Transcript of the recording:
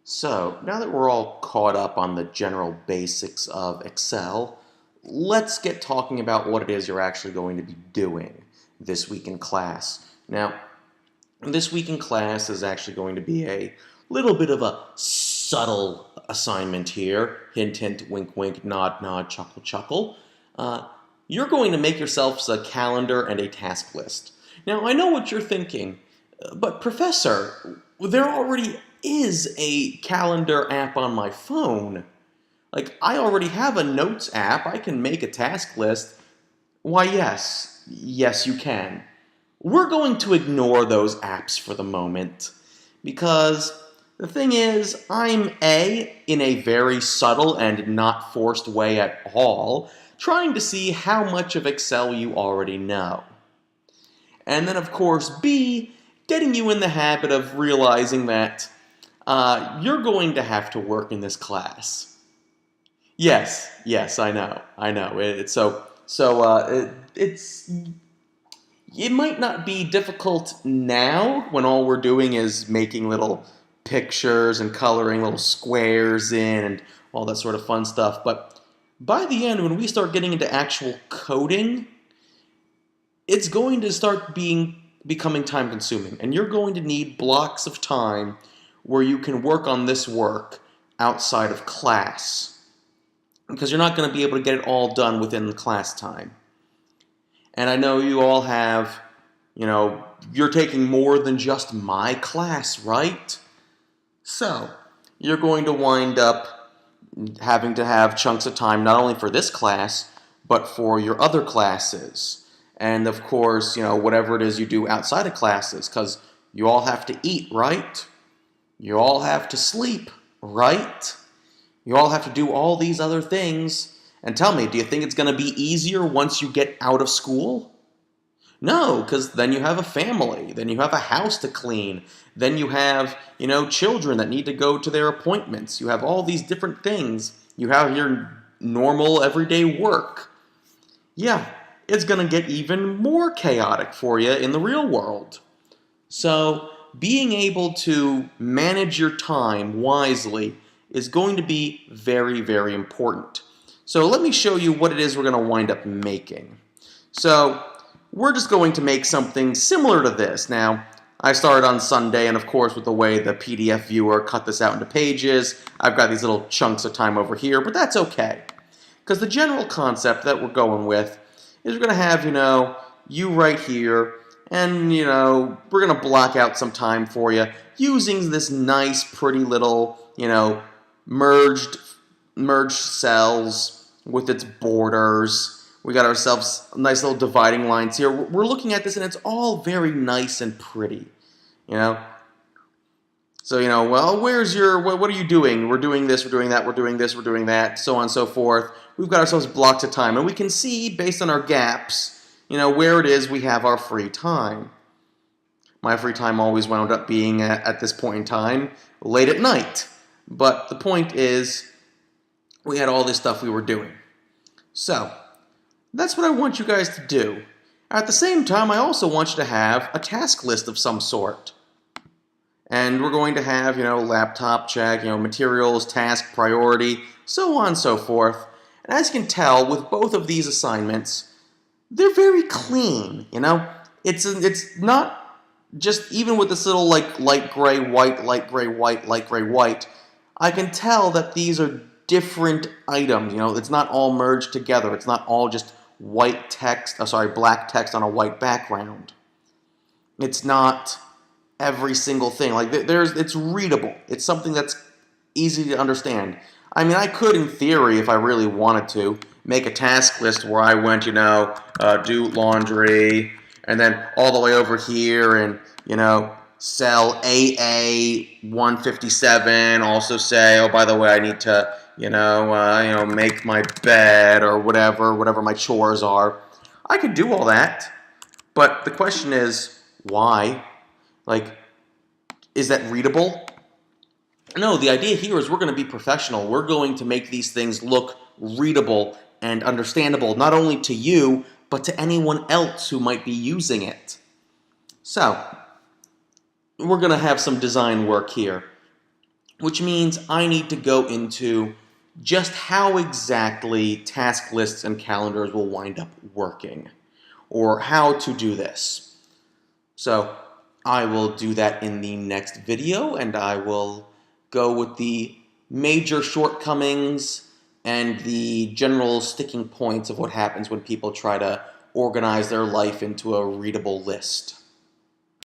So, now that we're all caught up on the general basics of Excel, let's get talking about what it is you're actually going to be doing this week in class. Now, this week in class is actually going to be a little bit of a subtle assignment here. Hint, hint, wink, wink, nod, nod, chuckle, chuckle. You're going to make yourselves a calendar and a task list. Now, I know what you're thinking, but Professor, there already is a calendar app on my phone. Like, I already have a notes app. I can make a task list. Why, yes. Yes, you can. We're going to ignore those apps for the moment because the thing is, I'm in a very subtle and not forced way at all, trying to see how much of Excel you already know. And then, of course, B, getting you in the habit of realizing that you're going to have to work in this class. Yes, I know. It might not be difficult now when all we're doing is making little pictures and coloring little squares in and all that sort of fun stuff. But by the end, when we start getting into actual coding, it's going to start becoming time consuming, and you're going to need blocks of time where you can work on this work outside of class, because you're not going to be able to get it all done within the class time. And I know you all have, you're taking more than just my class, right? So, you're going to wind up having to have chunks of time not only for this class, but for your other classes. And of course, whatever it is you do outside of classes, because you all have to eat, right? You all have to sleep, right? You all have to do all these other things. And tell me, do you think it's going to be easier once you get out of school? No, because then you have a family, then you have a house to clean, then you have, children that need to go to their appointments. You have all these different things. You have your normal everyday work. Yeah, it's going to get even more chaotic for you in the real world. So, being able to manage your time wisely is going to be very, very important. So let me show you what it is we're going to wind up making. So we're just going to make something similar to this. Now, I started on Sunday, and of course with the way the PDF viewer cut this out into pages, I've got these little chunks of time over here, but that's okay. Because the general concept that we're going with is we're going to have, you right here, and, we're going to block out some time for you using this nice, pretty little, merged cells with its borders. We got ourselves nice little dividing lines here. We're looking at this, and it's all very nice and pretty, So, well, where's what are you doing? We're doing this, we're doing that, we're doing this, we're doing that, so on and so forth. We've got ourselves blocks of time, and we can see, based on our gaps, where it is we have our free time. My free time always wound up being, at this point in time, late at night. But the point is, we had all this stuff we were doing. So, that's what I want you guys to do. At the same time, I also want you to have a task list of some sort. And we're going to have, laptop check, materials, task, priority, so on and so forth. And as you can tell, with both of these assignments, they're very clean, It's not just, even with this little, light gray, white, light gray, white, light gray, white, I can tell that these are different items, It's not all merged together. It's not all just black text on a white background. It's not every single thing. It's readable. It's something that's easy to understand. I mean, I could, in theory, if I really wanted to, make a task list where I went, do laundry, and then all the way over here, and, cell AA 157, also say, oh, by the way, I need to, make my bed, or whatever my chores are. I could do all that, but the question is, why? Is that readable? No, the idea here is we're going to be professional. We're going to make these things look readable and understandable, not only to you, but to anyone else who might be using it. So, we're going to have some design work here. which means I need to go into just how exactly task lists and calendars will wind up working, or how to do this. So I will do that in the next video, and I will go with the major shortcomings and the general sticking points of what happens when people try to organize their life into a readable list.